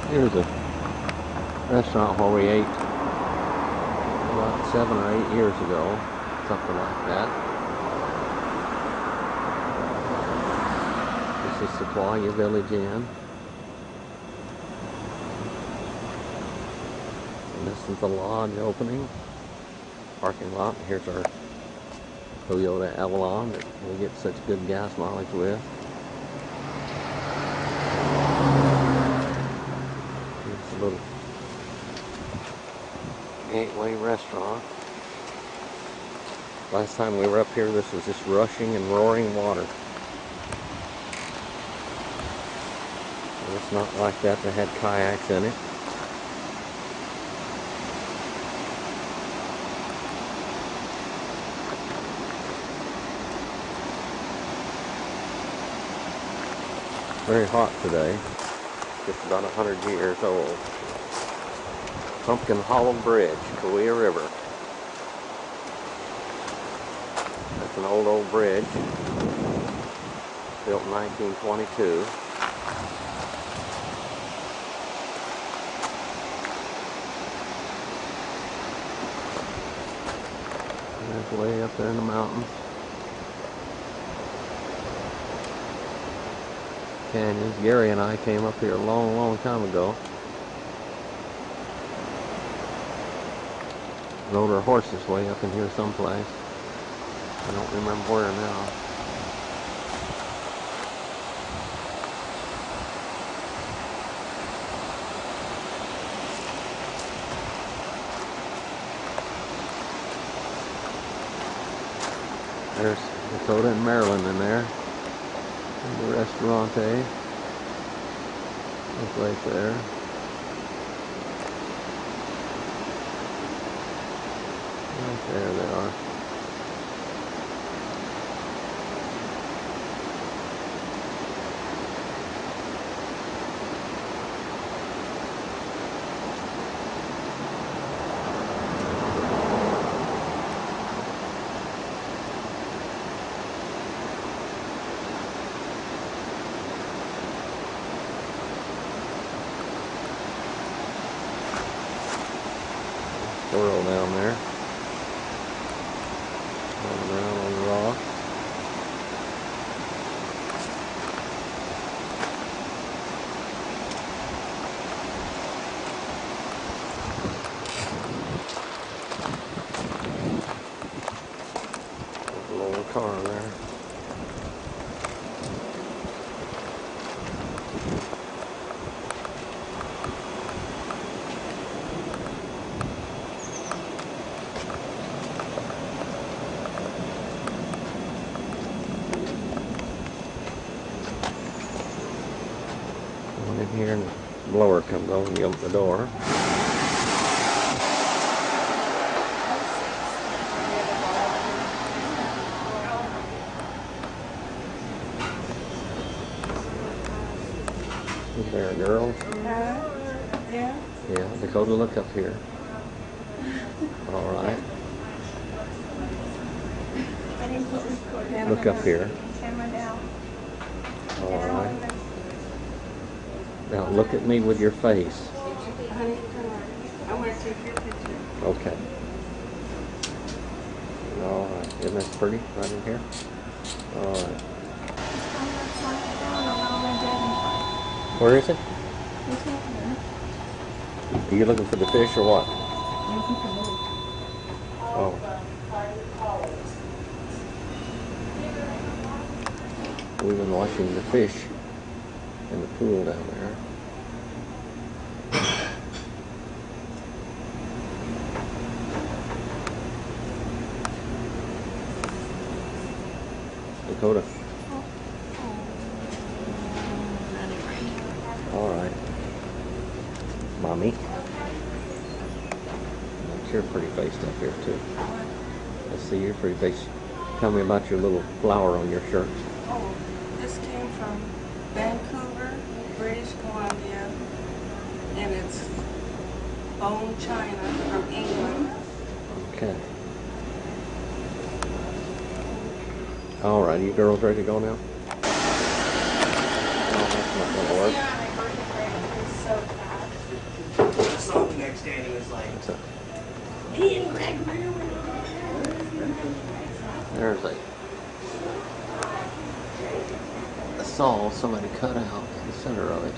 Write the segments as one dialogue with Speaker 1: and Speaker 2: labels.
Speaker 1: Here's a restaurant where we ate about 7 or 8 years ago, something like that. This is Sequoia Village Inn. And this is the lodge opening. Parking lot. Here's our Toyota Avalon that we get such good gas mileage with. Here's a little gateway restaurant. Last time we were up here, this was just rushing and roaring water. And it's not like that. They had kayaks in it. Very hot today, just about 100 years old. Pumpkin Hollow Bridge, Sequoia River. That's an old bridge, built in 1922. And it's way up there in the mountains. Canyons. Gary and I came up here a long time ago. Rode our horses way up in here someplace. I don't remember where now. There's Dakotah and Marilyn in there. The restaurante is right there. Right there they are. Swirl down there. Going around on the rocks. There's a little car there. In here, and the blower comes on and you open the door. Is there, girls?
Speaker 2: Yeah.
Speaker 1: Yeah, Dakotah, look up here. All right. Look up here. All right. Now look at me with your face.
Speaker 2: I want to take your picture.
Speaker 1: Okay. All right. Isn't that pretty right in here? All right. Where is it? Are you looking for the fish or what? Oh. We've been watching the fish in the pool down there. Dakotah. All right. Mommy. That's your pretty face up here too. Let's see your pretty face. Tell me about your little flower on your shirt.
Speaker 2: Oh, this came from Vancouver, British Columbia, and it's bone china from England.
Speaker 1: Okay. All right, you girls ready to go now? Oh, that's not going to work.
Speaker 2: Yeah, my birthday party is so fast.
Speaker 1: There's a saw somebody cut out the center of it.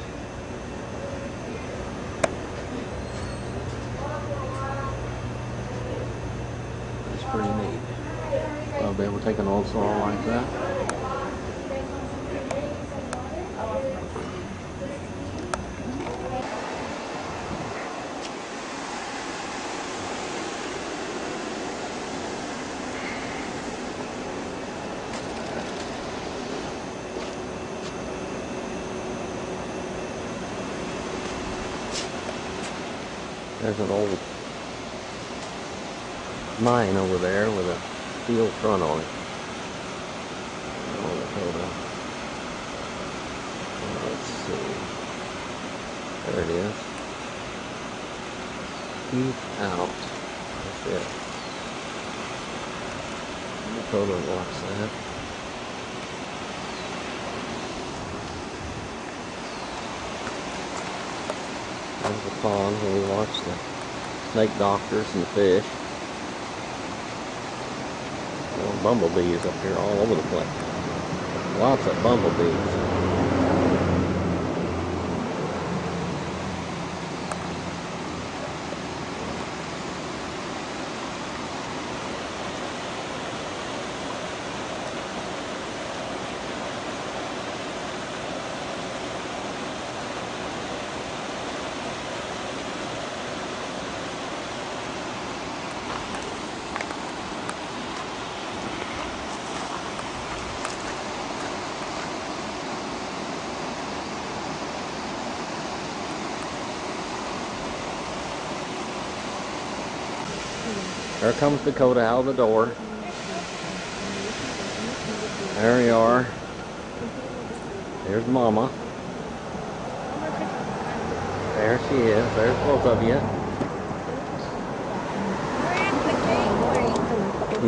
Speaker 1: That's pretty neat. I'll be able to take an old saw like that. There's an old mine over there with a steel front on it. Oh, Dakotah. Let's see. There it is. Keep out. That's it. Dakotah watch that. There's the pond where we watch the snake doctors and fish. Little bumblebees up here all over the place. Lots of bumblebees. There comes Dakotah out of the door. There we are. There's Mama. There she is. There's both of you.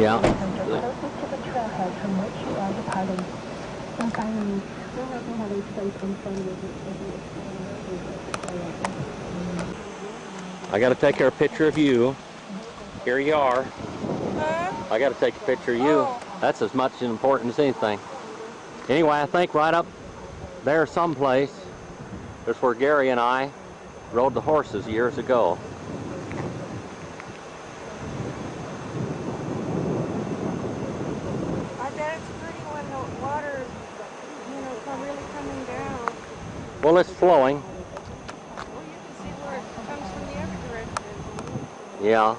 Speaker 1: Yeah. I got to take a picture of you. Here you are. I got to take a picture of you. That's as much important as anything. Anyway, I think right up there someplace, that's where Gary and I rode the horses years ago.
Speaker 2: I bet it's pretty when the water, really coming down.
Speaker 1: Well, it's flowing.
Speaker 2: Well, you can see where it comes from the other direction.
Speaker 1: Yeah.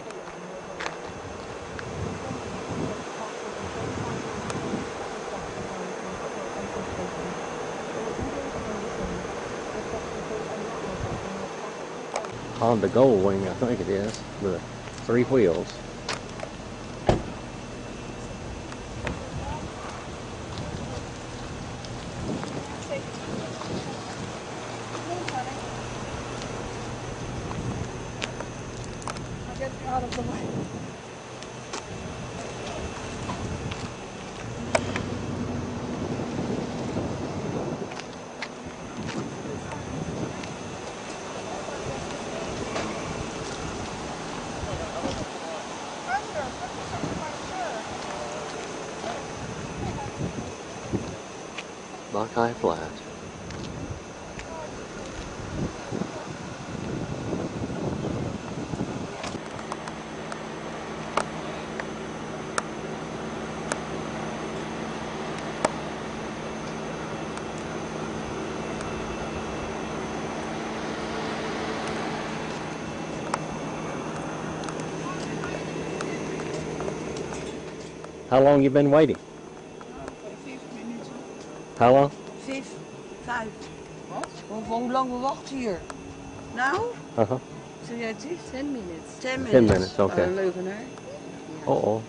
Speaker 1: On the gold wing, I think it is, with 3 wheels.
Speaker 2: I'll get out of the way.
Speaker 1: Buckeye Flat. How long you been waiting?
Speaker 2: 5 minutes.
Speaker 1: How long?
Speaker 2: 5. Wat? Hoe lang we wachten hier? Nou?
Speaker 1: Uh-huh.
Speaker 2: Zeg jij het?
Speaker 3: 10 minutes.
Speaker 2: 10 minutes.
Speaker 1: 10 minutes, okay.
Speaker 2: Leugenaar.
Speaker 1: Uh-oh.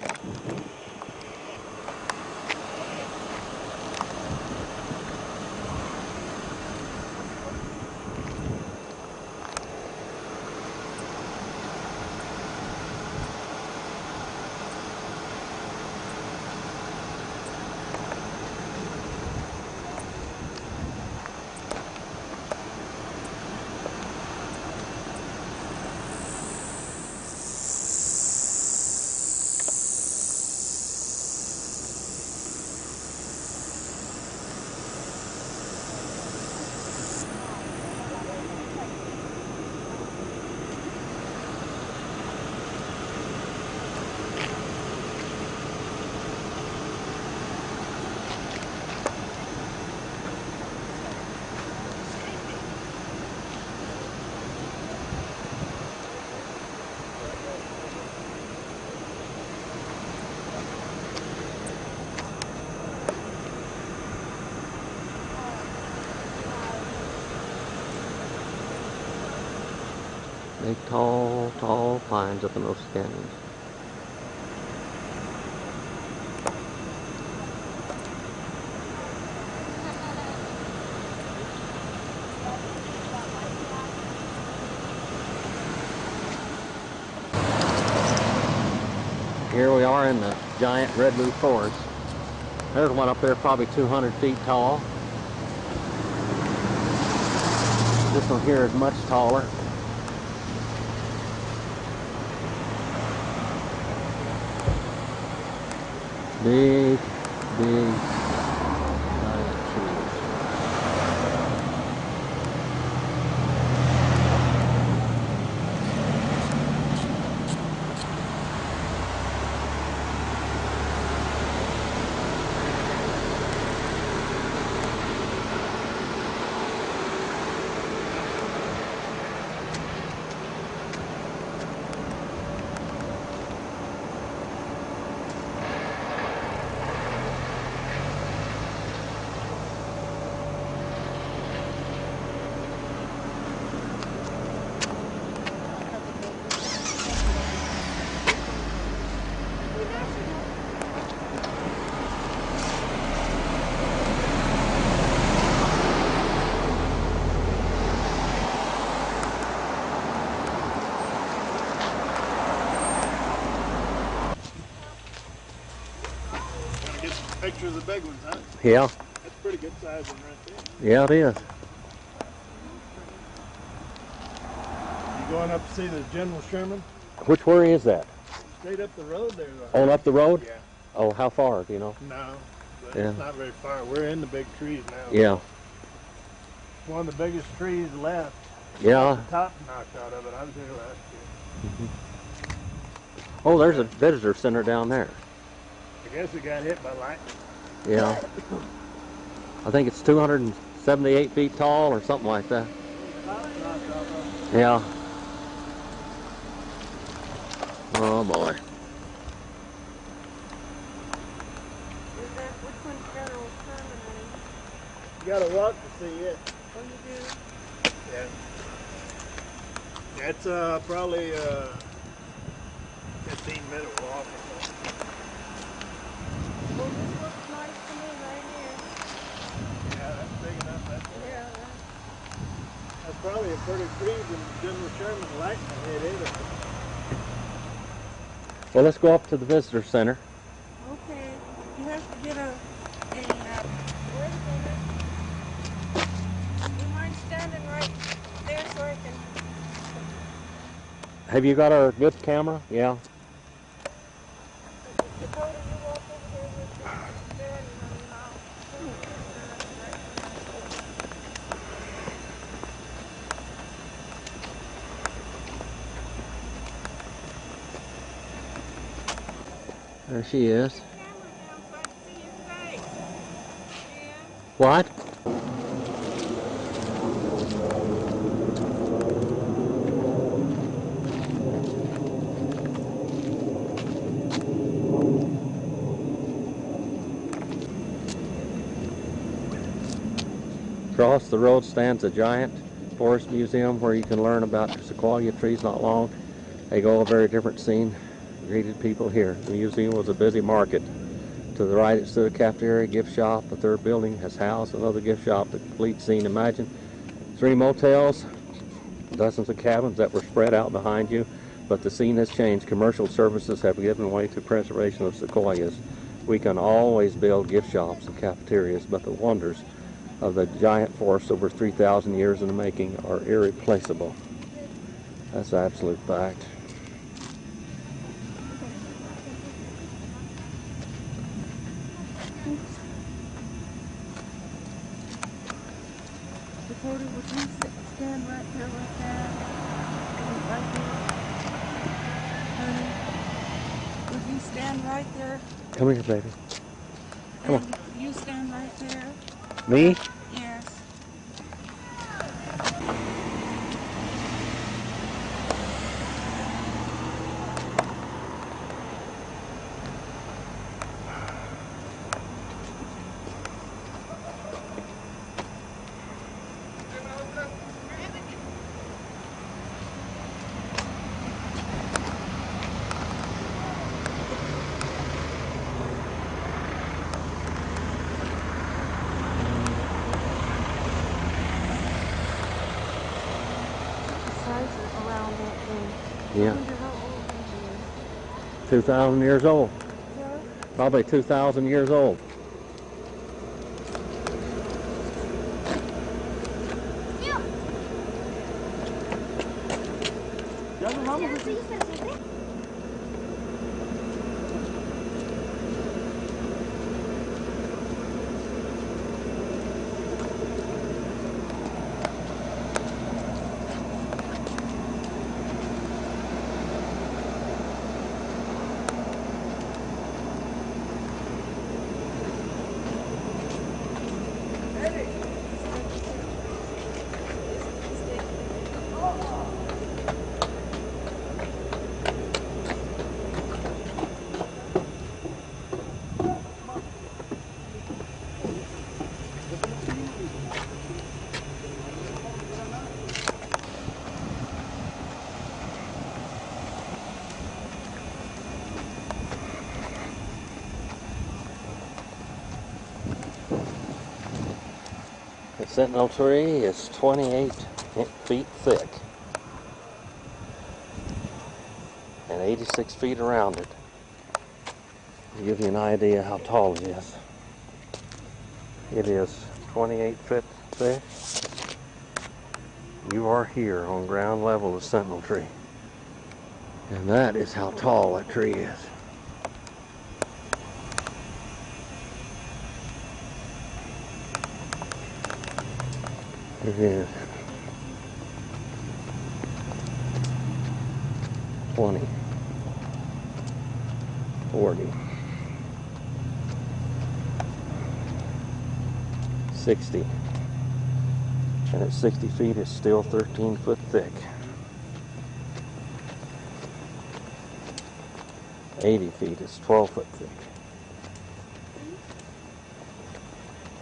Speaker 1: Big, tall, tall pines up in those canyons. Here we are in the giant redwood forest. There's one up there probably 200 feet tall. This one here is much taller. Big, big, giant trees.
Speaker 3: Picture of the big ones, huh?
Speaker 1: Yeah.
Speaker 3: That's pretty good size one right there.
Speaker 1: Yeah, it is.
Speaker 3: You going up to see the General Sherman?
Speaker 1: Which where is that?
Speaker 3: Straight up the road there. Though.
Speaker 1: On up the road?
Speaker 3: Yeah.
Speaker 1: Oh, how far, do you know?
Speaker 3: No, but
Speaker 1: Yeah.
Speaker 3: it's not very far. We're in the big trees now.
Speaker 1: Yeah.
Speaker 3: It's one of the biggest trees left.
Speaker 1: Yeah.
Speaker 3: The top knocked out of it. I was here last year.
Speaker 1: Oh, there's a visitor center down there.
Speaker 3: I guess it got hit by lightning.
Speaker 1: Yeah. I think it's 278 feet tall or something like that.
Speaker 3: Top knocked off of it.
Speaker 1: Yeah. Oh boy.
Speaker 2: Is that, which one's General Sherman?
Speaker 3: You gotta walk to see it.
Speaker 2: Oh, you do?
Speaker 3: Yeah. That's probably 15-minute walk or something.
Speaker 2: Well, this looks nice to me right here.
Speaker 3: Yeah, that's big enough.
Speaker 2: Yeah.
Speaker 3: That's probably a pretty tree than General Sherman's lightning hit it.
Speaker 1: Well, let's go up to the visitor center.
Speaker 2: Okay. You have to get wait a minute. Do you mind standing right there so I can...
Speaker 1: Have you got our good camera? Yeah.
Speaker 2: Dakotah, you walk over here with the stand and I'll put a picture right
Speaker 1: There she is.
Speaker 2: camera down so I can see your face. Yeah.
Speaker 1: What? Across the road stands a giant forest museum where you can learn about sequoia trees not long ago. A very different scene greeted people here. The museum was a busy market. To the right it stood a cafeteria, gift shop. The third building has housed another gift shop. The complete scene, imagine 3 motels, dozens of cabins that were spread out behind you. But the scene has changed. Commercial services have given way to preservation of sequoias. We can always build gift shops and cafeterias, but the wonders of the giant forest over 3,000 years in the making are irreplaceable. That's an absolute fact.
Speaker 2: Dakotah, would you stand right there like that? Right here. Honey, would you stand right there?
Speaker 1: Come here, baby. Come on.
Speaker 2: And you stand right there.
Speaker 1: Me?
Speaker 2: Yes. all that thing.
Speaker 1: Yeah.
Speaker 2: I wonder how old it
Speaker 1: 2,000 years old.
Speaker 2: is. What?
Speaker 1: Probably 2,000 years old. The sentinel tree is 28 feet thick and 86 feet around it. To give you an idea how tall it is. It is 28 feet thick. You are here on ground level of the sentinel tree. And that is how tall that tree is. It is 20, 40, 60, and at 60 feet it's still 13 foot thick. 80 feet is 12 foot thick.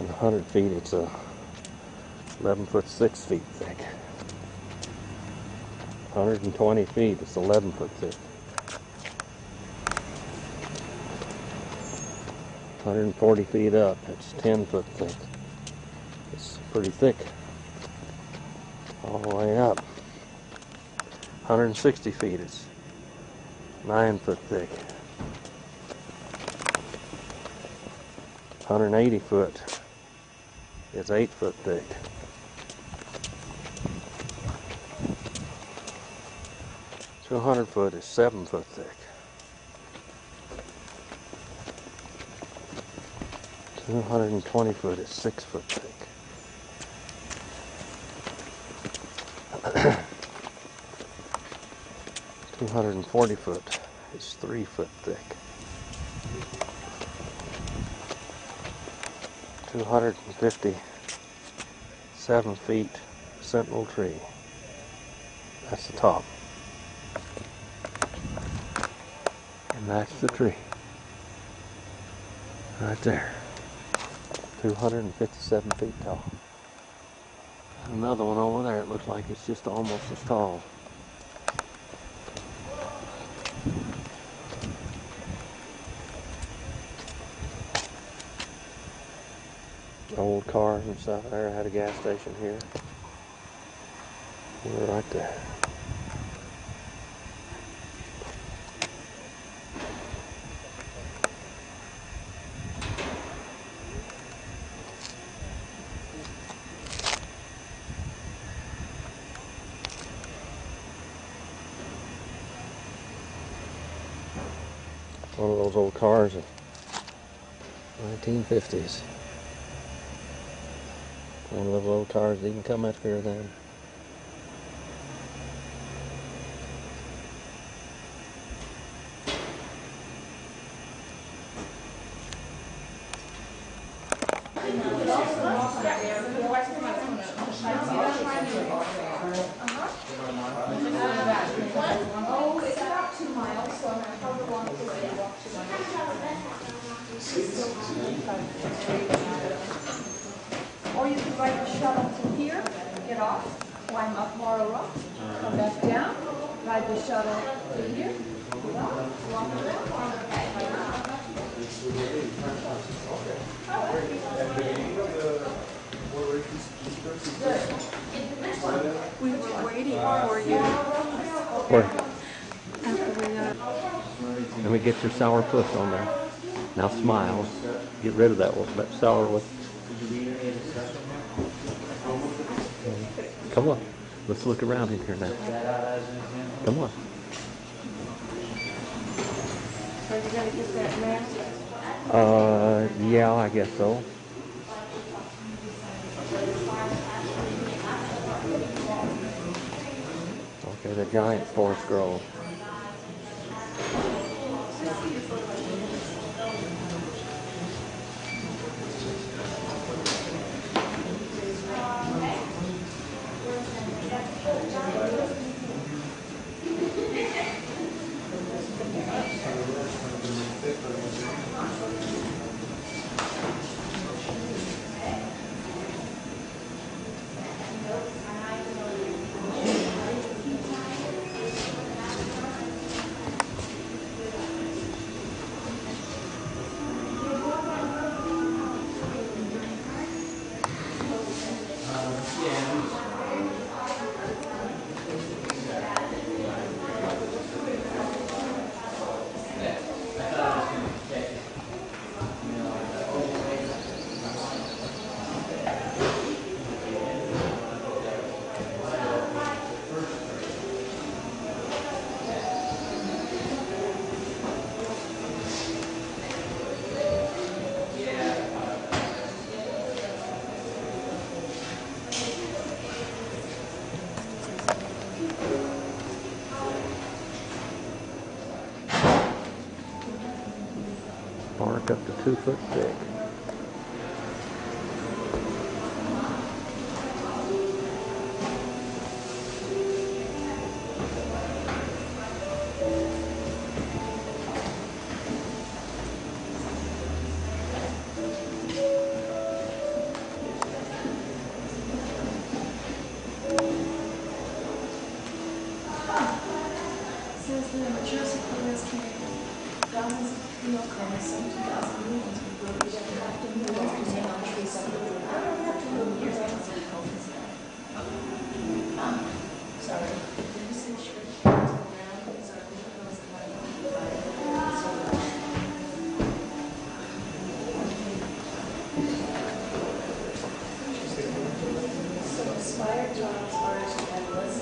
Speaker 1: And 100 feet it's 11 foot 6 feet thick. 120 feet it's 11 foot thick. 140 feet up it's 10 foot thick. It's pretty thick all the way up. 160 feet it's 9 foot thick. 180 foot is 8 foot thick. 200 foot is 7 foot thick. 220 foot is 6 foot thick. 240 foot is 3 foot thick. 257 feet sentinel tree. That's the top. And that's the tree. Right there. 257 feet tall. Another one over there, it looks like it's just almost as tall. Old cars and stuff there. I had a gas station here. We're right there. One of those old cars of 1950s. One of those old cars that even come up here then.
Speaker 4: Oh, it's about 2 miles, so I'm going to cover along the way and walk 2 miles. Or you can ride the shuttle to here, get off, climb up Morrow Rock, come back down, ride the shuttle to here, get off, walk around.
Speaker 2: We were waiting for you.
Speaker 1: Where?
Speaker 2: After we got...
Speaker 1: Let me get your sour puss on there. Now smile. Get rid of that sour with. Come on. Let's look around in here now. Come on.
Speaker 2: Are you going to get that mask?
Speaker 1: Yeah, I guess so. Okay, the giant forest grove. Bark up to 2 foot thick.
Speaker 4: Says the mature sequoias can thousands of field cones, some 2,000 millions will grow together after millions remain on trees separately. I don't have to move years, I can see cones. Sorry. Did you see shrink cones around? Sorry, those so expired jobs are endless.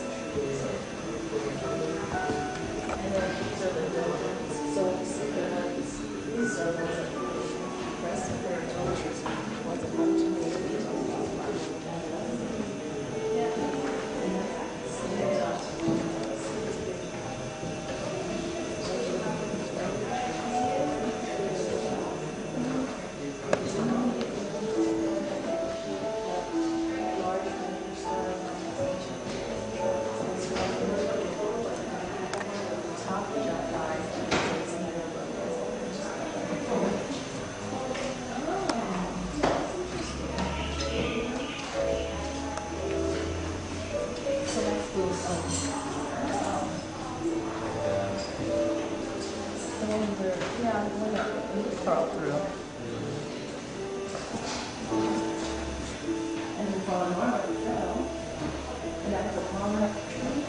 Speaker 4: And then these are the new ones. So you see the ones, these are the ones that the rest of their toiletries was a bunch of babies on the crawl through. And then fall in one fell. And that was a walnut tree.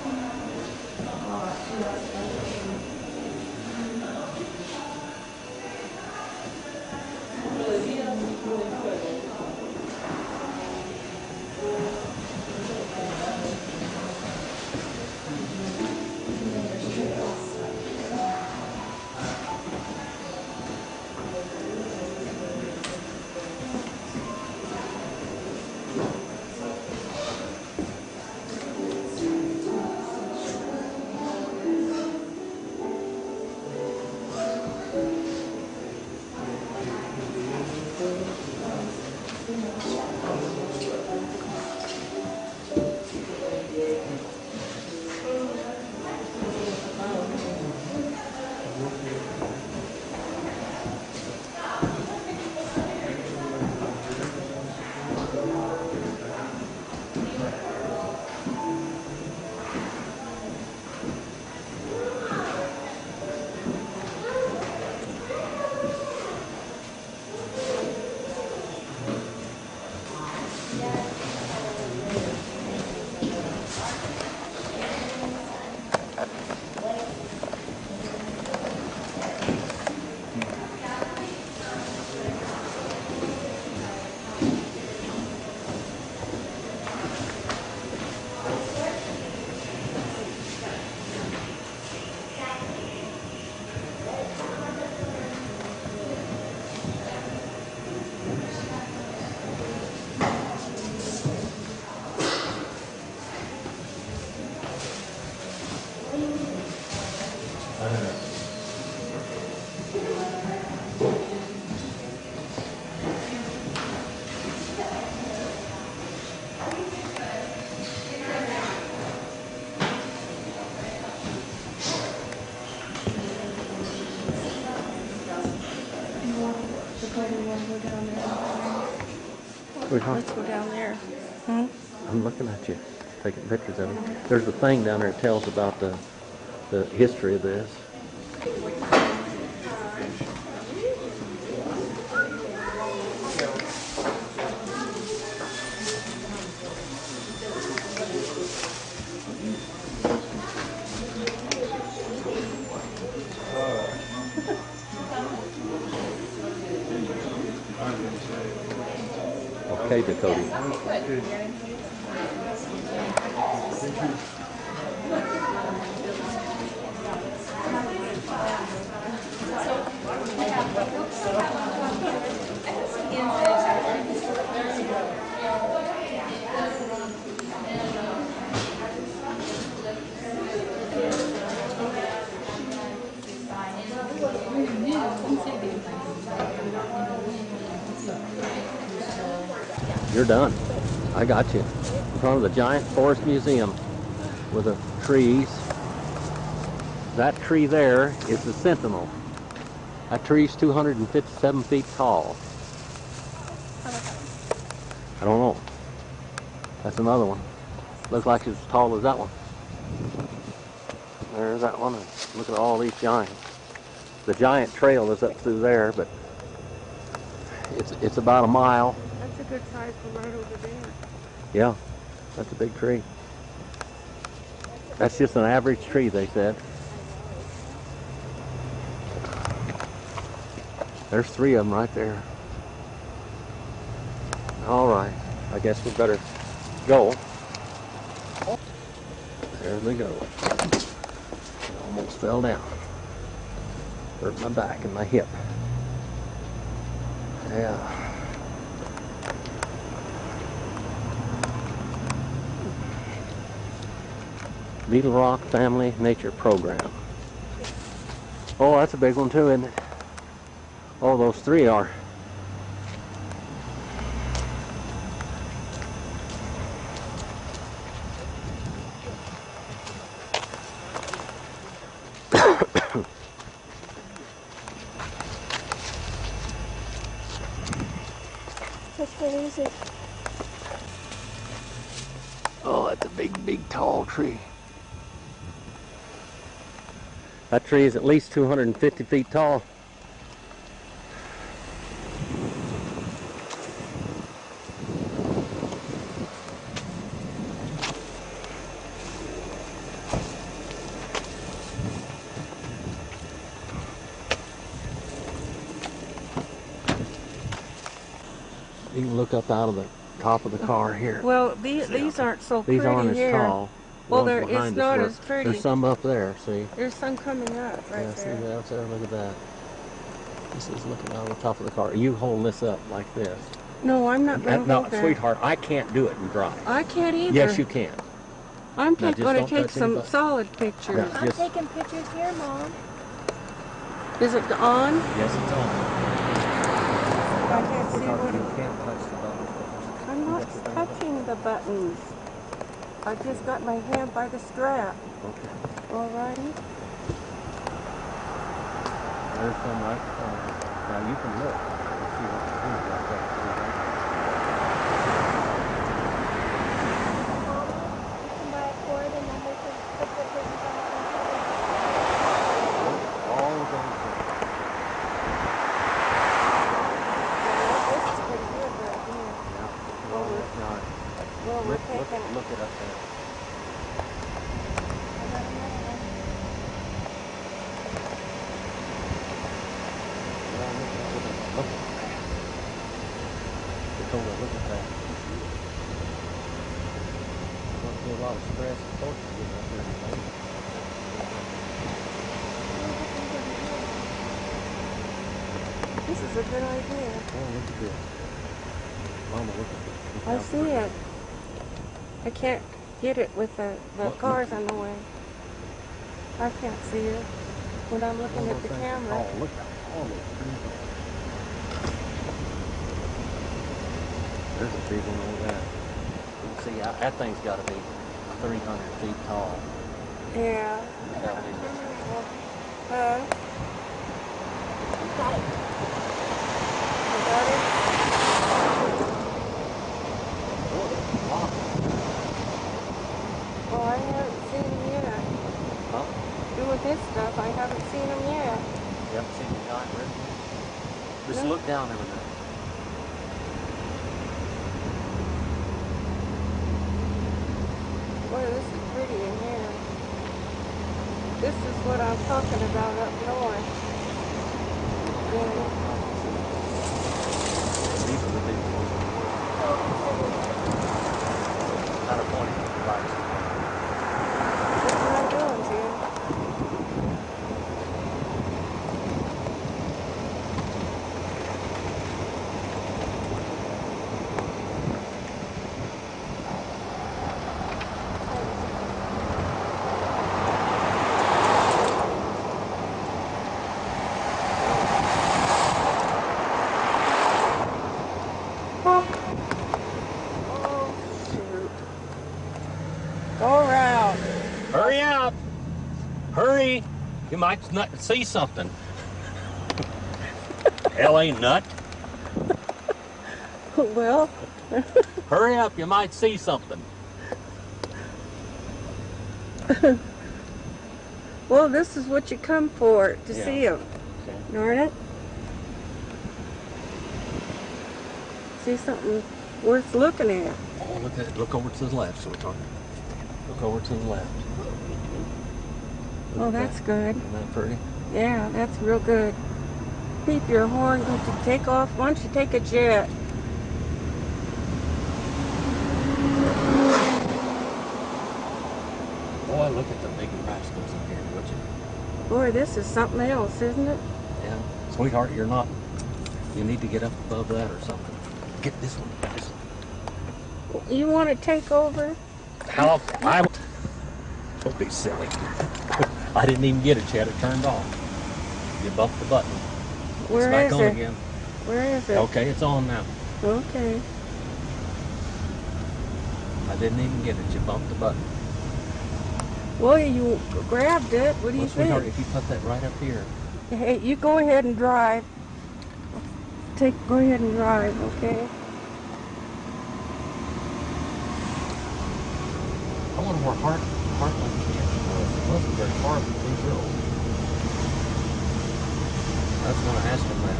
Speaker 2: want to go down there? Let's go down there. Hmm?
Speaker 1: I'm looking at you, taking pictures of it. There's a thing down there that tells about the history of this. Okay, Dakotah. You're done. I got you. In front of the giant forest museum with the trees. That tree there is the Sentinel. That tree's 257 feet tall. I don't know. That's another one. Looks like it's as tall as that one. There's that one. Look at all these giants. The giant trail is up through there, but it's about a mile.
Speaker 2: That's a good size for right over there.
Speaker 1: Yeah, that's a big tree. That's just an average tree, they said. There's 3 of them right there. All right, I guess we better go. There they go. Almost fell down. Hurt my back and my hip. Yeah. Beetle Rock Family Nature Program. Oh, that's a big one too, isn't it? Oh, those 3 are.
Speaker 2: What is it?
Speaker 1: Oh, that's a big, big, tall tree. That tree is at least 250 feet tall. You can look up out of the top of the car here.
Speaker 2: Well, these aren't so pretty
Speaker 1: These aren't
Speaker 2: here.
Speaker 1: as tall.
Speaker 2: Well,
Speaker 1: The ones
Speaker 2: it's
Speaker 1: behind us
Speaker 2: not
Speaker 1: were.
Speaker 2: as pretty.
Speaker 1: There's some up there, see?
Speaker 2: There's some coming up right
Speaker 1: Yeah, see
Speaker 2: there.
Speaker 1: that up there? Look at that. This is looking out of the top of the car. You hold this up like this.
Speaker 2: No, I'm not going to
Speaker 1: No,
Speaker 2: hold that.
Speaker 1: sweetheart, I can't do it and drive.
Speaker 2: I can't either.
Speaker 1: Yes, you can.
Speaker 2: I'm
Speaker 1: Now, just
Speaker 2: going
Speaker 1: don't
Speaker 2: to take
Speaker 1: touch
Speaker 2: some
Speaker 1: anybody.
Speaker 2: solid pictures.
Speaker 1: Yeah,
Speaker 4: I'm
Speaker 1: just-
Speaker 4: taking pictures here, Mom.
Speaker 2: Is it on?
Speaker 1: Yes, it's on.
Speaker 2: I can't see
Speaker 1: Sweetheart,
Speaker 2: what
Speaker 1: you
Speaker 2: it...
Speaker 1: can't touch the button.
Speaker 2: I'm not touching the buttons. I just got my hand by the strap.
Speaker 1: Okay.
Speaker 2: Alrighty.
Speaker 1: There's some right there. Now you can look and see what the things like that.
Speaker 4: You can buy a cord and then they can put the pictures on the computer.
Speaker 1: All of those things.
Speaker 2: This is pretty good right here.
Speaker 1: Yeah. Well, it's not.
Speaker 2: Well, we're taking...
Speaker 1: Look it up there.
Speaker 4: I got another one.
Speaker 1: Look at that. Dakotah, look at that. Must be a lot of stress and torture getting up there tonight.
Speaker 2: This is a good idea.
Speaker 1: Oh, look at this. Mama, look at this. Look
Speaker 2: I
Speaker 1: how
Speaker 2: see
Speaker 1: pretty.
Speaker 2: it. I can't get it with the
Speaker 1: What?
Speaker 2: cars on the way. I can't see it when I'm looking at the camera.
Speaker 1: Oh, look at all those trees. There's a big one over there. You can see that thing's got to be 300 feet tall.
Speaker 2: Yeah.
Speaker 1: Look how big it is.
Speaker 2: Huh?
Speaker 4: Got it.
Speaker 2: You Well, I haven't seen them yet.
Speaker 1: Huh?
Speaker 2: Doing this stuff, I haven't seen them yet.
Speaker 1: You haven't seen the giant red? Just look down every now.
Speaker 2: Boy, this is pretty in here. This is what I'm talking about up north. Yeah.
Speaker 1: These are the big ones. Kind of pointing to the right.
Speaker 2: What am I doing, Jim? Oh, shoot. Go around.
Speaker 1: Hurry up! Hurry! You might not see something. LA nut.
Speaker 2: Well,
Speaker 1: Hurry up, you might see something.
Speaker 2: well, this is what you come for, to
Speaker 1: Yeah.
Speaker 2: see them.
Speaker 1: Okay.
Speaker 2: Darn it. See something worth looking at.
Speaker 1: Oh, look at it. Look over to the left, so we're talking. Look over to the left. Look
Speaker 2: Oh,
Speaker 1: at
Speaker 2: that's
Speaker 1: that.
Speaker 2: good.
Speaker 1: Isn't that pretty?
Speaker 2: Yeah, that's real good. Keep your horn. Don't you take off? Why don't you take a jet?
Speaker 1: Boy, look at the big rascals in here, would you?
Speaker 2: Boy, this is something else, isn't it?
Speaker 1: Yeah. Sweetheart, you're not. You need to get up above that or something. Get this one. This one.
Speaker 2: You want to take over?
Speaker 1: How? Don't be silly. I didn't even get it yet. It turned off. You bumped the button.
Speaker 2: Where
Speaker 1: It's back
Speaker 2: is
Speaker 1: on
Speaker 2: it?
Speaker 1: again.
Speaker 2: Where is it?
Speaker 1: Okay, it's on now.
Speaker 2: Okay.
Speaker 1: I didn't even get it. You bumped the button.
Speaker 2: Well, you grabbed it. What do you
Speaker 1: Well, sweetheart,
Speaker 2: think?
Speaker 1: if you put that right up here.
Speaker 2: Hey, you go ahead and drive. Go ahead and drive, okay?
Speaker 1: I wonder where Heartland Camp was. It wasn't very far from Blue Hill. I was going to ask him that.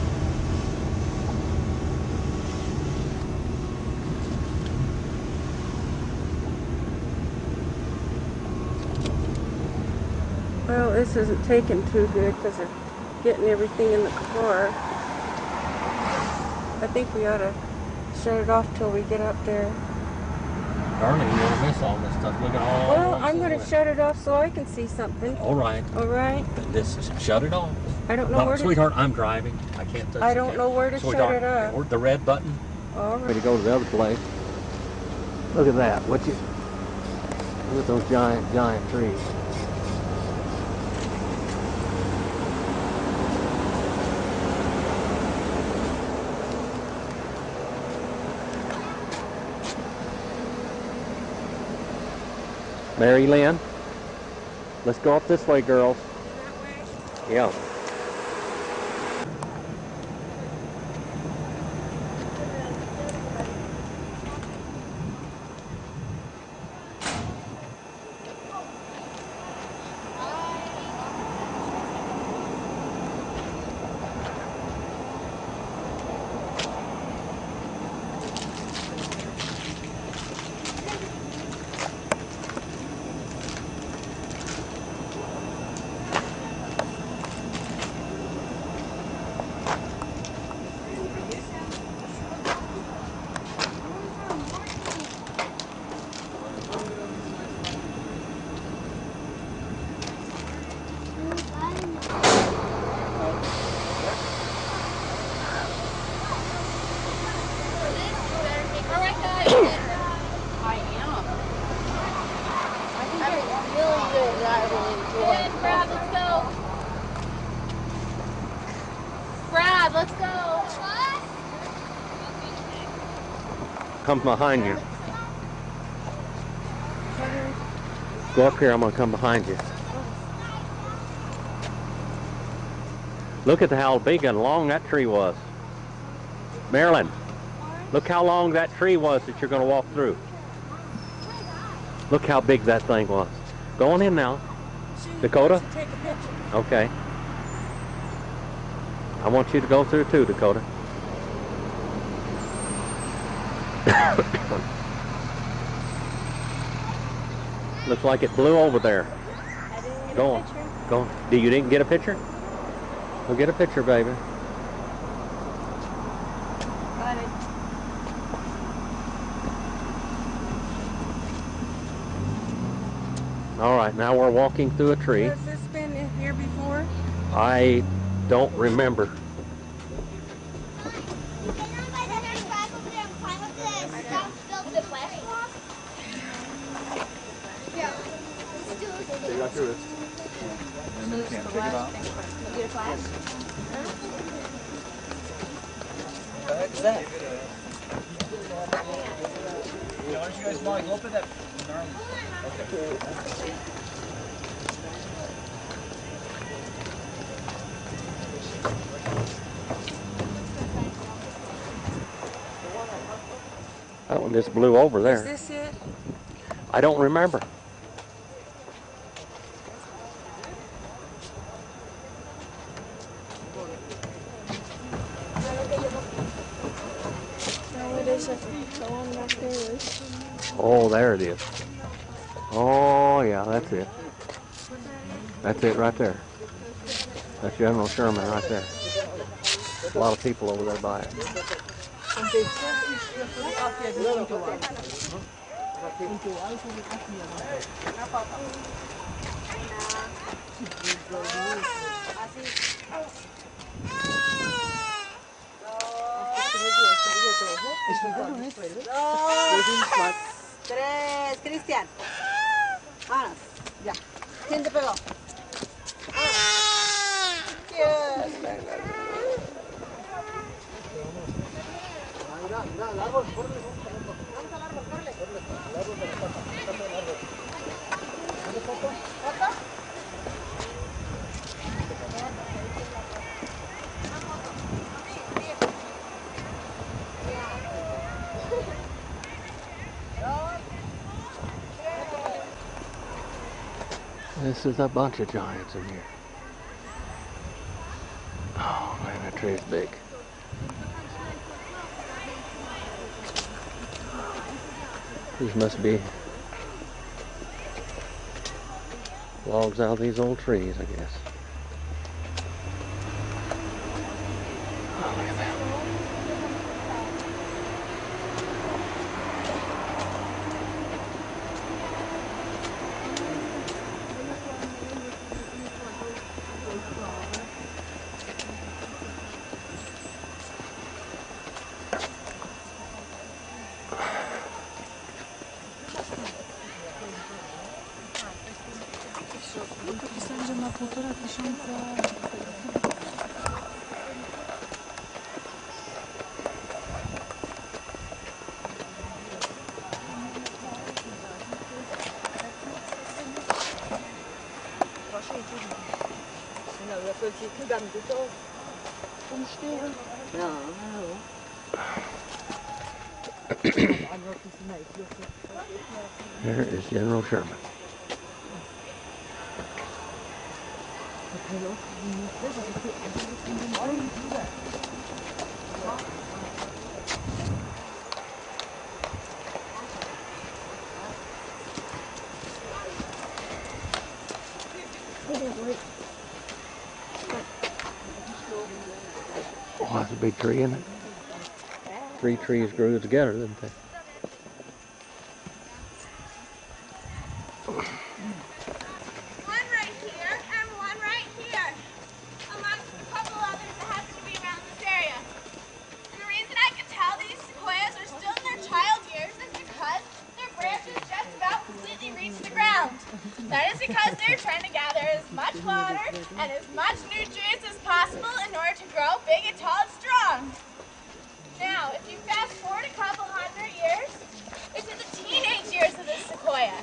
Speaker 2: Well, this isn't taking too good because they're getting everything in the car. I think we ought to shut it off till we get up there.
Speaker 1: Darling, you're going to miss all this stuff. Look at all
Speaker 2: Well,
Speaker 1: this
Speaker 2: I'm going to
Speaker 1: silhouette.
Speaker 2: shut it off so I can see something.
Speaker 1: All right.
Speaker 2: All right?
Speaker 1: Shut it off.
Speaker 2: I don't know
Speaker 1: No,
Speaker 2: where to...
Speaker 1: sweetheart, I'm driving. I can't touch
Speaker 2: I
Speaker 1: the
Speaker 2: don't
Speaker 1: camera.
Speaker 2: know where to shut
Speaker 1: Sweetheart,
Speaker 2: it off.
Speaker 1: or the red button.
Speaker 2: All
Speaker 1: Way
Speaker 2: right.
Speaker 1: to go to the other place. Look at that. Look at those giant trees. Mary Lynn, let's go up this way, girls. Yeah.
Speaker 5: Brad, let's go. Brad, let's go.
Speaker 1: Come behind you. Go up here, I'm gonna come behind you. Look at how big and long that tree was. Marilyn, look how long that tree was that you're going to walk through. Look how big that thing was. Go on in now. Dakotah?
Speaker 2: Take a picture.
Speaker 1: Okay. I want you to go through too, Dakotah. Looks like it blew over there.
Speaker 2: I didn't get
Speaker 1: Go
Speaker 2: a
Speaker 1: on.
Speaker 2: picture.
Speaker 1: Go on. You didn't get a picture? Go get a picture, baby.
Speaker 2: Got it.
Speaker 1: All right, now we're walking through a tree.
Speaker 2: Has this been in here before?
Speaker 1: I don't remember.
Speaker 3: Take it off your wrist. And then you can't. Take it off.
Speaker 4: Get a flash?
Speaker 6: What's that? Why don't you guys want to go up in that? Okay.
Speaker 1: That one just blew over
Speaker 2: Is
Speaker 1: there.
Speaker 2: this it?
Speaker 1: I don't remember.
Speaker 2: No, it isn't. The one back there is.
Speaker 1: Oh, there it is. Oh, yeah, that's it. That's it right there. That's General Sherman right there. A lot of people over there by it.
Speaker 7: Tres, Cristian. Vámonos. Ya. ¿Quién te pegó?
Speaker 3: Mira, el árbol, córrele, vamos al árbol, córrele. El árbol de la pata, el árbol. ¿Dónde foto? ¿Foto?
Speaker 1: This is a bunch of giants in here. Oh man, that tree is big. These must be logs out of these old trees, I guess. Oh, look at that. There is General Sherman. Oh, that's a big tree, isn't it? 3 trees grew together, didn't they?
Speaker 5: One right here and one right here, amongst a couple others that happen to be around this area. The reason I can tell these sequoias are still in their child years is because their branches just about completely reach the ground. That is because they're trying to gather as much water and as much nutrients as possible in order to grow big and tall and strong. Now, if you fast forward a couple hundred years, into the teenage years of this sequoia, sequoia.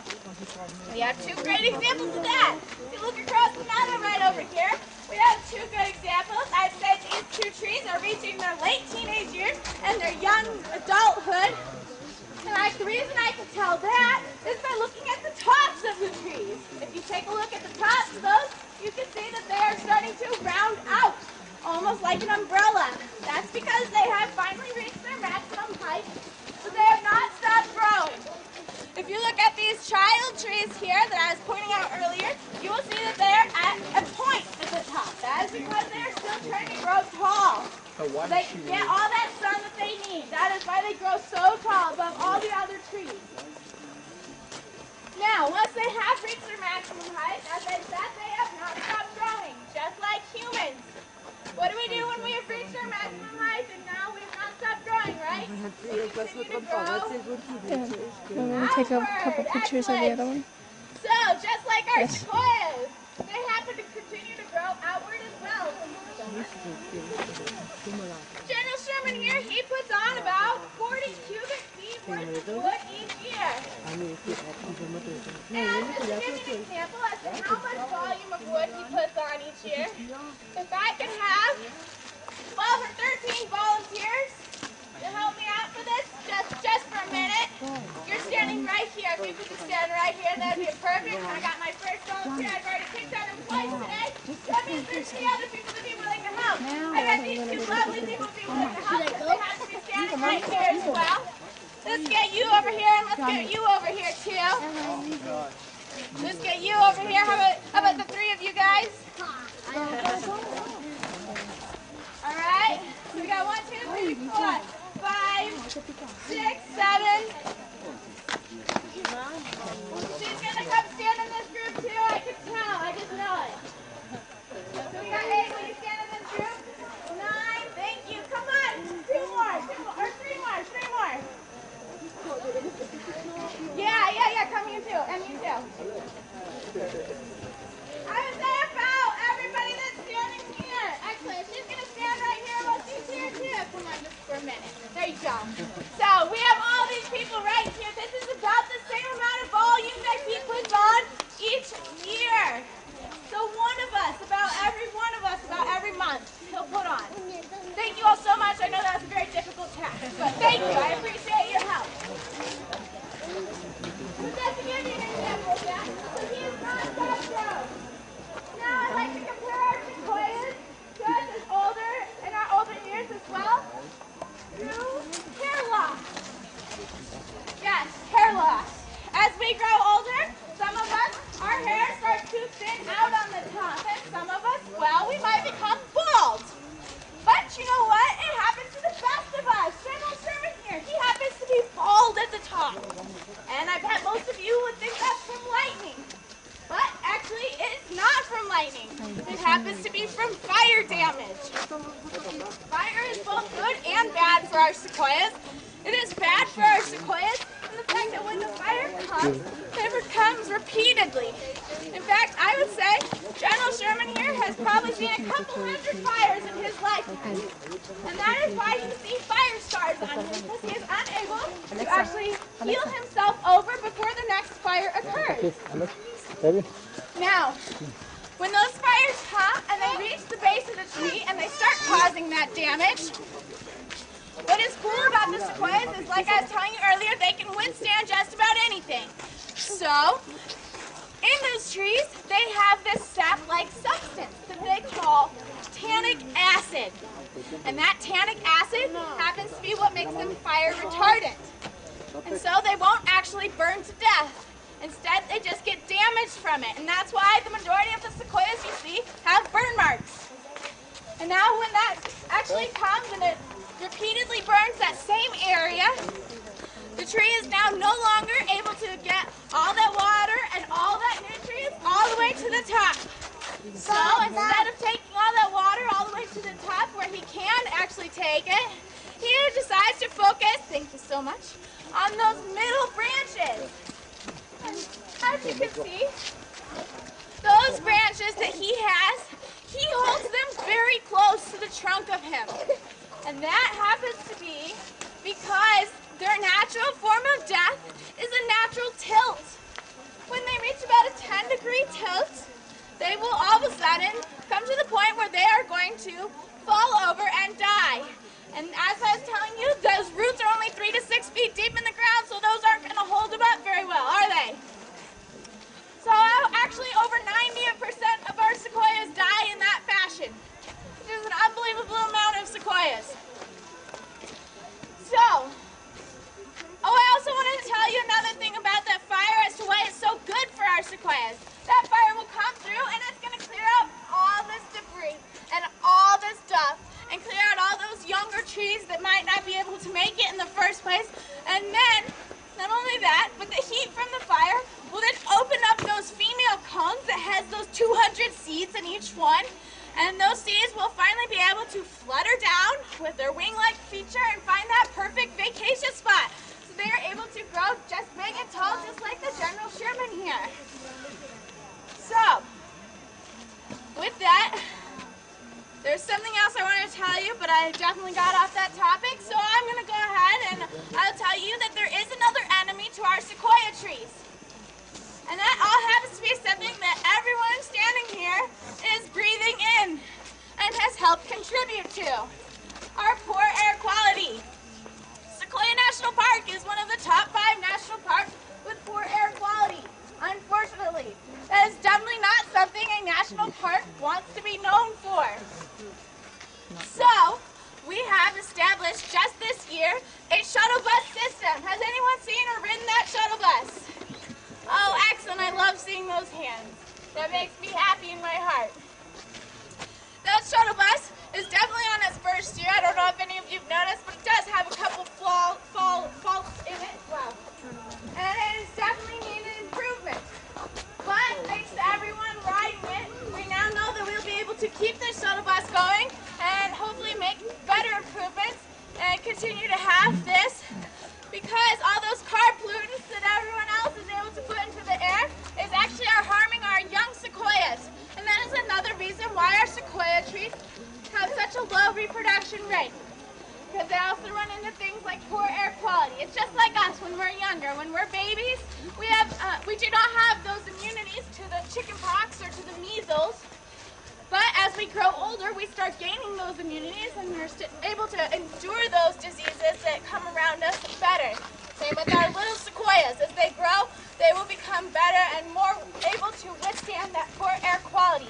Speaker 5: We have two great examples of that. If you look across the meadow right over here, we have two good examples. I'd say these two trees are reaching their late teenage years and their young adulthood. And the reason I can tell that is by looking at the tops of the trees. If you take a look at the tops of those, you can see that they are starting to round out, almost like an umbrella. That's because they have finally reached their maximum height, but they have not stopped growing. If you look at these child trees here that I was pointing out earlier, you will see that they are at a point at the top. That is because they are still trying to grow tall. So they can get all that sun that they need. That is why they grow so tall above all the other trees. Now, once they have reached their maximum height, as I said, they have not stopped growing, just like humans. What do we do when we have reached our maximum height and now we have not stopped growing, right? We continue to grow.
Speaker 8: I'm going to take a couple pictures of the other one.
Speaker 5: So, just like our sequoias, they happen to continue to grow outward as well. General Sherman here, he puts on about 40 cubic feet worth of wood each year. And just to give you an example as to how much volume of wood he puts on each year, if I could have 12 or 13 volunteers to help me out for this, just for a minute. You're standing right here. If you could just stand right here, that'd be perfect. I got my first volunteer. I've already picked on him twice today. That means there's 3 other people that would be willing to help. I got these 2 lovely people who would be willing to help. They have to be standing right here as well. Let's get you over here, and let's get you over here too. Let's get you over here. How about the 3 of you guys? All right. So we got 1, 2, 3, 4, 5, 6, 7. She's gonna come stand in this group too. I can tell. I just know it. So we got 8. Will you stand in this group? 9. Thank you. Come on. 2 more. 2 more. Or 3 more. 3 more. Yeah. Come you too. And you too. I would say about everybody that's standing here. Excellent. She's gonna stand right here while she's here too. Come on, just for a minute. There you go. So we have all these people right here. This is about the same amount of volume that he puts on each year. So about every month, he'll put on. Thank you all so much. I know that was a very difficult task, but thank you. I appreciate your help. So just to give you an example of that, so he is not that grown. Now I'd like to compare our sequoias to us as older, in our older years as well, to hair loss. Yes, hair loss. As we grow older, some of us, our hair starts to thin out on the top, and some of us, well, we might become bald. But you know what? It happens to the best of us. General Sherman here, he happens to be bald at the top. And I bet most of you would think that's from lightning. But actually, it's not from lightning. It happens to be from fire damage. Fire is both good and bad for our sequoias. It is bad for our sequoias in the fact that when the fire comes, it comes repeatedly. In fact, I would say General Sherman here has probably seen a couple hundred fires in his lifetime. And that is why you see fire scars on him, because he is unable to actually heal himself over before the next fire occurs. Now, when those fires come and they reach the base of the tree and they start causing that damage, what is cool about the sequoias is, like I was telling you earlier, they can withstand just about anything. So, in those trees, they have this sap-like substance that they call tannic acid. And that tannic acid happens to be what makes them fire retardant. And so they won't actually burn to death. Instead, they just get damaged from it. And that's why the majority of the sequoias you see have burn marks. And now when that actually comes and it repeatedly burns that same area, the tree is now no longer able to get all that water and all that nutrients all the way to the top. So instead of taking all that water all the way to the top where he can actually take it, he decides to focus, thank you so much, on those middle branches. And as you can see, those branches that he has, he holds them very close to the trunk of him. And that happens to be because their natural form of death is a natural tilt. every tilt, they will all of a sudden come to the point where they are going to fall over and die. And as I was telling you, those roots are only 3 to 6 feet deep in the ground, so those aren't going to hold them up very well, are they? So actually over 90% of our sequoias die in that fashion, which is an unbelievable amount of sequoias. So, I also wanted to tell you another thing about that fire as to why it's so good for our sequoias. That fire will come through and it's going to clear out all this debris and all this stuff and clear out all those younger trees that might not be able to make it in the first place. And then, not only that, but the heat from the fire will then open up those female cones that has those 200 seeds in each one. And those seeds will finally be able to flutter down with their wing-like feature and find that perfect vacation spot. So they are able to grow just big and tall, just like the General Sherman here. So, with that, there's something else I wanted to tell you, but I definitely got off that topic. So I'm going to go ahead and I'll tell you that there is another enemy to our sequoia trees. And that all happens to be something that everyone standing here is breathing in and has helped contribute to. Our poor air quality. Sequoia National Park is one of the top 5 national parks with poor air quality. Unfortunately, that is definitely not something a national park wants to be known for. So, we have established just this year a shuttle bus system. Has anyone seen or ridden that shuttle bus? Oh, excellent. I love seeing those hands. That makes me happy in my heart. That shuttle bus is definitely on its first year. I don't know if any of you've noticed, but it does have a couple faults in it. Wow. And it is definitely needed improvement. But thanks to everyone riding it, we now know that we'll be able to keep this shuttle bus going and hopefully make better improvements and continue to have this, because all those car pollutants that everyone else is able to put into the air is actually harming our young sequoias. And that is another reason why our sequoia trees have such a low reproduction rate, because they also run into things like poor air quality. It's just like us when we're younger. When we're babies, we do not have those immunities to the chicken pox or to the measles. But as we grow older, we start gaining those immunities and we're able to endure those diseases that come around us better. Same with our little sequoias. As they grow, they will become better and more able to withstand that poor air quality.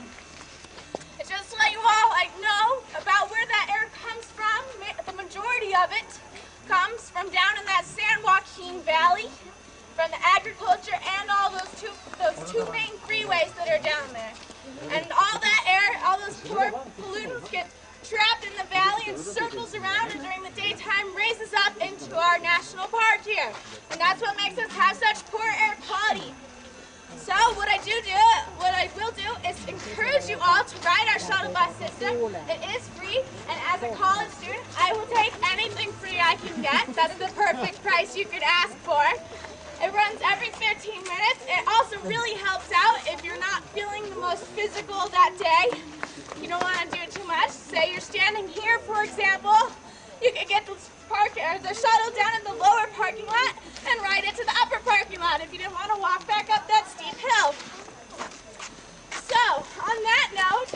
Speaker 5: And just to let you all know about where that air comes from, the majority of it comes from down in that San Joaquin Valley, from the agriculture and all those two main freeways that are down there. And all that air, all those poor pollutants get trapped in the valley and circles around, and during the daytime raises up into our national park here. And that's what makes us have such poor air quality. So what I will do is encourage you all to ride our shuttle bus system. It is free, and as a college student, I will take anything free I can get. That's the perfect price you could ask for. It runs every 15 minutes. It also really helps out if you're not feeling the most physical that day. You don't want to do it too much. Say you're standing here, for example. You could get the shuttle down in the lower parking lot and ride it to the upper parking lot if you didn't want to walk back up that steep hill. So, on that note,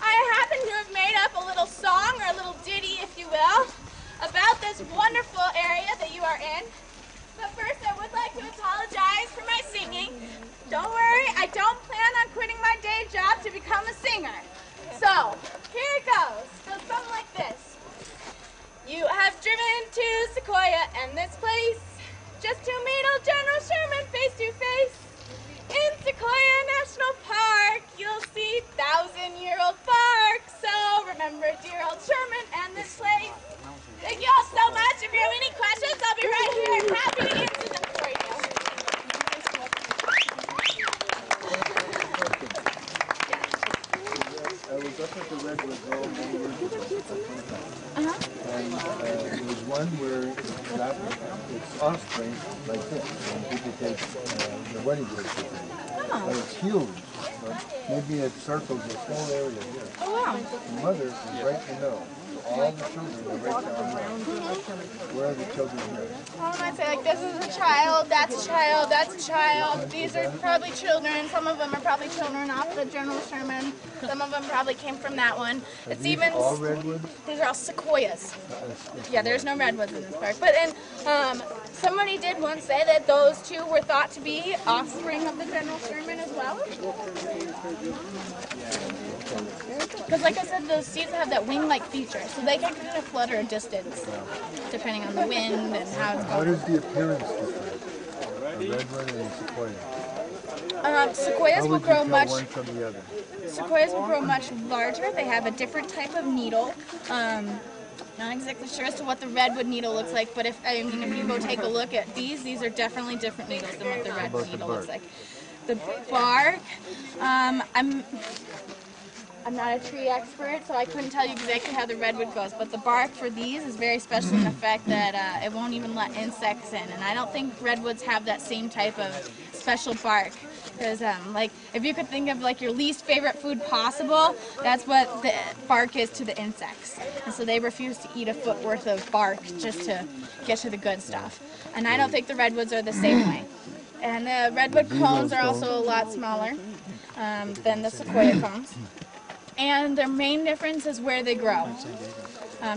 Speaker 5: I happen to have made up a little song, or a little ditty, if you will, about this wonderful area that you are in. But first, I would like to apologize for my singing. Don't worry, I don't plan on quitting my day job to become a singer. So, here it goes. It goes something like this. You have driven to Sequoia and this place, just to meet old General Sherman face to face. In Sequoia National Park, you'll see 1,000-year-old park. So remember dear old Sherman and this place. Thank you all so much. If you have any questions, I'll be right here and happy to answer them for you.
Speaker 3: I was up at the Redwood Grove many years ago. And there was one where it got its offspring like this, and people take the wedding gift with it. But it's huge. But maybe it circles this whole area here.
Speaker 8: Oh, wow.
Speaker 3: The mother is right in the middle. all the children are right down there. Where are the children here?
Speaker 5: Well, I say, like, this is a child, that's a child, that's a child. These are probably children. Some of them are probably children off the General Sherman. Some of them probably came from that one.
Speaker 3: Are
Speaker 5: It's
Speaker 3: these
Speaker 5: even
Speaker 3: all redwoods?
Speaker 5: these are all sequoias. Yeah, there's no redwoods in this park. But somebody did once say that those two were thought to be offspring of the General Sherman as well. Because like I said, those seeds have that wing-like feature, so they can kind of flutter a distance, depending on the wind and how it's
Speaker 3: How
Speaker 5: going.
Speaker 3: does the appearance differ? A redwood and a sequoia.
Speaker 5: Sequoias
Speaker 3: How
Speaker 5: will
Speaker 3: would you
Speaker 5: grow
Speaker 3: tell
Speaker 5: much.
Speaker 3: one from the other?
Speaker 5: Sequoias will grow much larger. They have a different type of needle. Not exactly sure as to what the redwood needle looks like, but if you go take a look at these are definitely different needles than what the redwood needle looks like. The bark, I'm not a tree expert, so I couldn't tell you exactly how the redwood goes, but the bark for these is very special in the fact that it won't even let insects in, and I don't think redwoods have that same type of special bark. Because, like, if you could think of, like, your least favorite food possible, that's what the bark is to the insects. And so they refuse to eat a foot worth of bark just to get to the good stuff. And I don't think the redwoods are the same way. And the redwood cones are also a lot smaller than the sequoia cones. And their main difference is where they grow.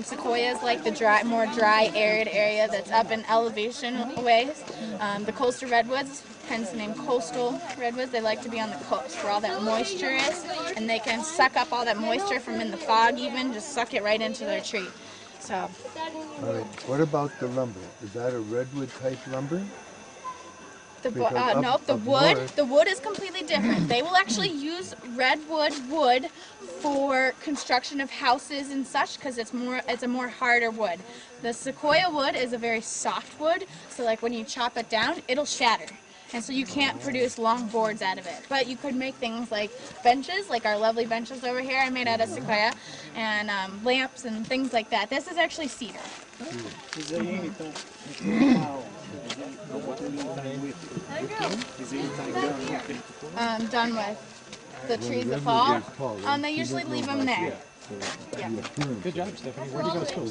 Speaker 5: Sequoias like the more dry, arid area that's up in elevation ways. The coastal redwoods, hence the name coastal redwoods, they like to be on the coast where all that moisture is, and they can suck up all that moisture from in the fog even, just suck it right into their tree. So.
Speaker 3: All right. What about the lumber? Is that a redwood type lumber?
Speaker 5: Nope, the wood is completely different. They will actually use redwood wood for construction of houses and such because it's a more harder wood. The sequoia wood is a very soft wood, so like when you chop it down, it'll shatter. And so you can't produce long boards out of it. But you could make things like benches, like our lovely benches over here I made out of sequoia, and lamps and things like that. This is actually cedar. Done with the trees that fall. They usually leave them there. Yeah.
Speaker 6: Good job, Stephanie. Where do you go to school?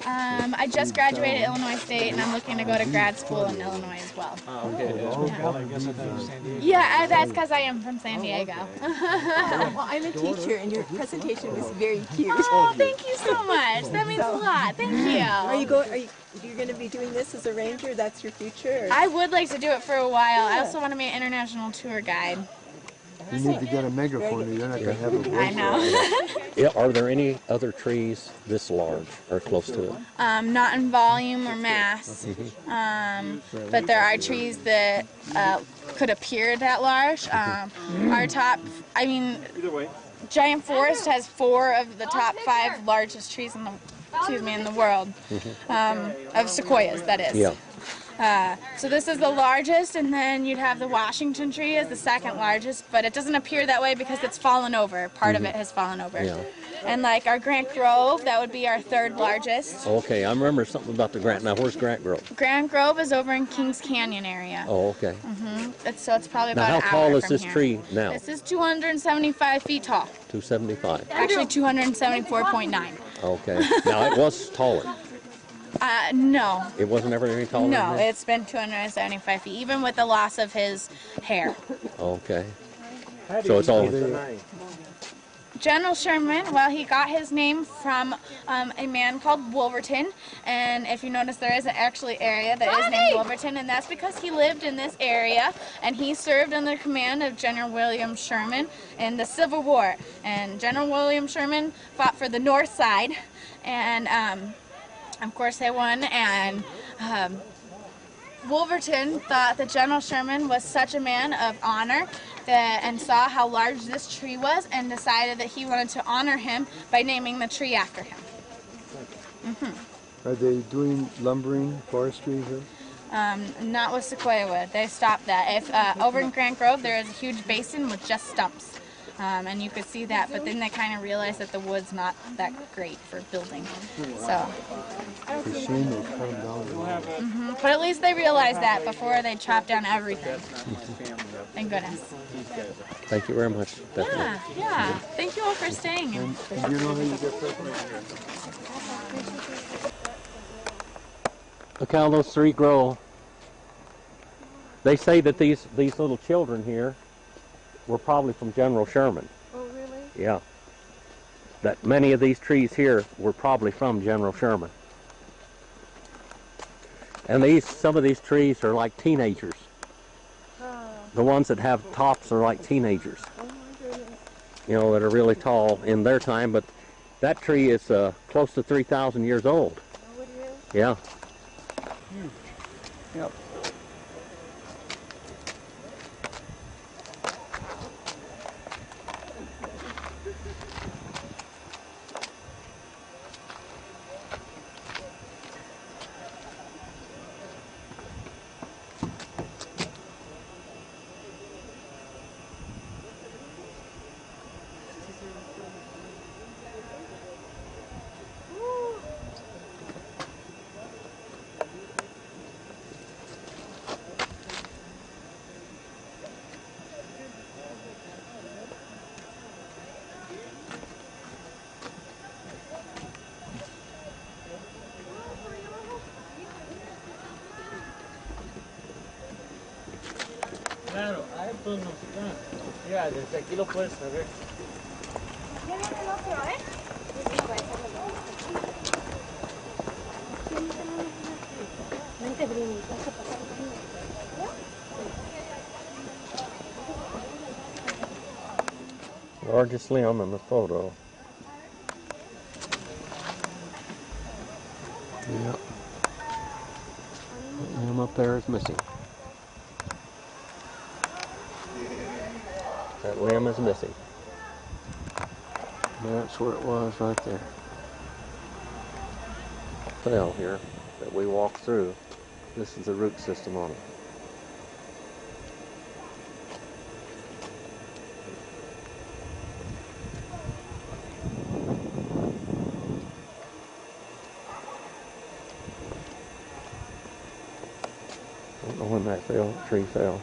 Speaker 5: I just graduated Illinois State, and I'm looking to go to grad school in Illinois as well.
Speaker 6: Oh, okay. Well, I guess I thought you were San Diego.
Speaker 5: Yeah, that's because I am from San Diego.
Speaker 7: Well, I'm a teacher, and your presentation was very cute.
Speaker 5: Oh, thank you so much. That means a lot. Thank you.
Speaker 7: Are you going to be doing this as a ranger? That's your future? Or?
Speaker 5: I would like to do it for a while. I also want to be an international tour guide.
Speaker 3: You need to get a megaphone or you're not going to have a voice.
Speaker 5: I know.
Speaker 1: Yeah, are there any other trees this large or close to it?
Speaker 5: Not in volume or mass, but there are trees that could appear that large. Our top, Giant Forest has 4 of the top 5 largest trees in the world, of sequoias, that is.
Speaker 1: Yeah.
Speaker 5: So this is the largest, and then you'd have the Washington tree as the second largest, but it doesn't appear that way because it's fallen over. Part of it has fallen over.
Speaker 1: Yeah.
Speaker 5: And like our Grant Grove, that would be our 3rd largest.
Speaker 1: Okay, I remember something about the Grant. Now, where's Grant Grove?
Speaker 5: Grant Grove is over in Kings Canyon area.
Speaker 1: Oh, okay.
Speaker 5: So it's probably
Speaker 1: Now,
Speaker 5: about
Speaker 1: how
Speaker 5: an hour
Speaker 1: tall is
Speaker 5: from
Speaker 1: this
Speaker 5: here.
Speaker 1: tree now?
Speaker 5: This is 275 feet tall.
Speaker 1: 275.
Speaker 5: Actually 274.9.
Speaker 1: Okay. Now, it was taller.
Speaker 5: No.
Speaker 1: It wasn't ever any taller
Speaker 5: No,
Speaker 1: than that?
Speaker 5: it's been 275 feet, even with the loss of his hair.
Speaker 1: Okay. So it's all...
Speaker 5: General Sherman, well, he got his name from a man called Wolverton, and if you notice, there is an actually area that is named Wolverton, and that's because he lived in this area, and he served under command of General William Sherman in the Civil War. And General William Sherman fought for the north side, and of course they won, and Wolverton thought that General Sherman was such a man of honor and saw how large this tree was and decided that he wanted to honor him by naming the tree after him.
Speaker 3: Are they doing lumbering, forestry here?
Speaker 5: Not with sequoia wood. They stopped that. Over in Grant Grove, there is a huge basin with just stumps. And you could see that, but then they kind of realized that the wood's not that great for building. So,
Speaker 3: It's a shame they cut them down.
Speaker 5: but at least they realized that before they chopped down everything. Thank goodness.
Speaker 1: Thank you very much, Stephanie.
Speaker 5: Yeah. Thank you all for staying.
Speaker 3: And do you know how you get purple?
Speaker 1: Look how those three grow. They say that these little children here were probably from General Sherman.
Speaker 2: Oh, really?
Speaker 1: Yeah. That many of these trees here were probably from General Sherman. And some of these trees are like teenagers. The ones that have tops are like teenagers.
Speaker 2: Oh, my goodness.
Speaker 1: You know, that are really tall in their time, but that tree is close to 3,000 years old.
Speaker 2: Oh, it is?
Speaker 1: Yeah.
Speaker 3: Yep.
Speaker 6: Claro, a estos nos dan. Mira, desde aquí lo puedes saber.
Speaker 5: ¿Ya viene el otro,
Speaker 8: Vente, Brini, vas a pasar
Speaker 1: Largest limb in the photo. Yep. That limb up there is missing. That limb is missing. That's where it was right there. Trail here that we walked through. This is the root system on it. I don't know when that tree fell.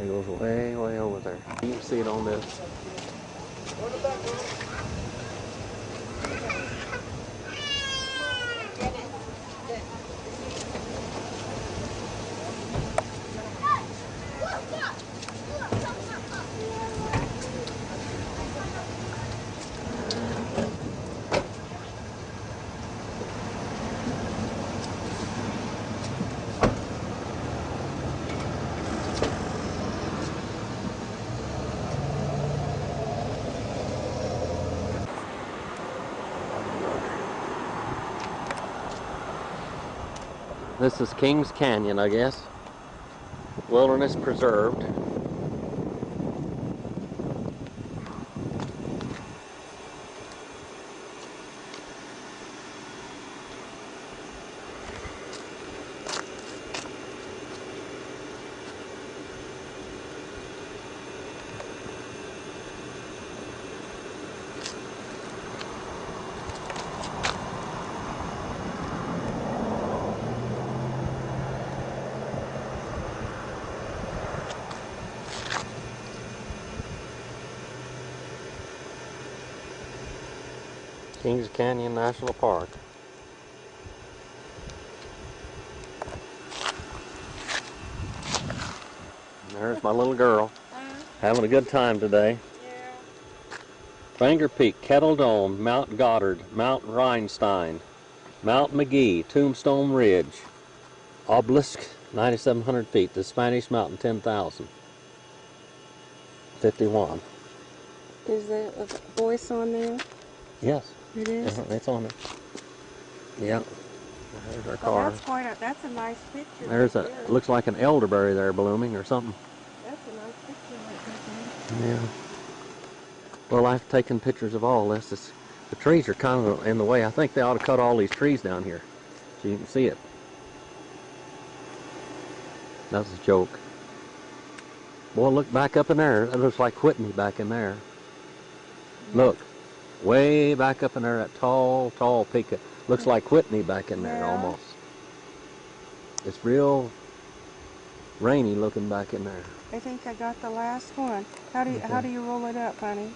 Speaker 1: It goes way, way over there. You can see it on this. This is Kings Canyon, I guess. Wilderness preserved. Kings Canyon National Park. There's my little girl, having a good time today.
Speaker 2: Yeah.
Speaker 1: Banger Peak, Kettle Dome, Mount Goddard, Mount Rhinestein, Mount McGee, Tombstone Ridge, Obelisk, 9,700 feet, the Spanish Mountain, 10,000. 51.
Speaker 2: Is there a voice on there?
Speaker 1: Yes.
Speaker 2: It is?
Speaker 1: It's on it. Yeah. There's our
Speaker 2: Oh,
Speaker 1: car.
Speaker 2: that's a nice picture.
Speaker 1: There's
Speaker 2: right
Speaker 1: a,
Speaker 2: there.
Speaker 1: looks like an elderberry there blooming or something.
Speaker 2: That's a nice picture right there.
Speaker 1: Yeah. Well, I've taken pictures of all this. The trees are kind of in the way. I think they ought to cut all these trees down here so you can see it. That was a joke. Boy, look back up in there. It looks like Whitney back in there. Look, way back up in there, that tall, tall peak. Looks like Whitney back in there almost. It's real rainy looking back in there.
Speaker 2: I think I got the last one. How do you roll it up, honey?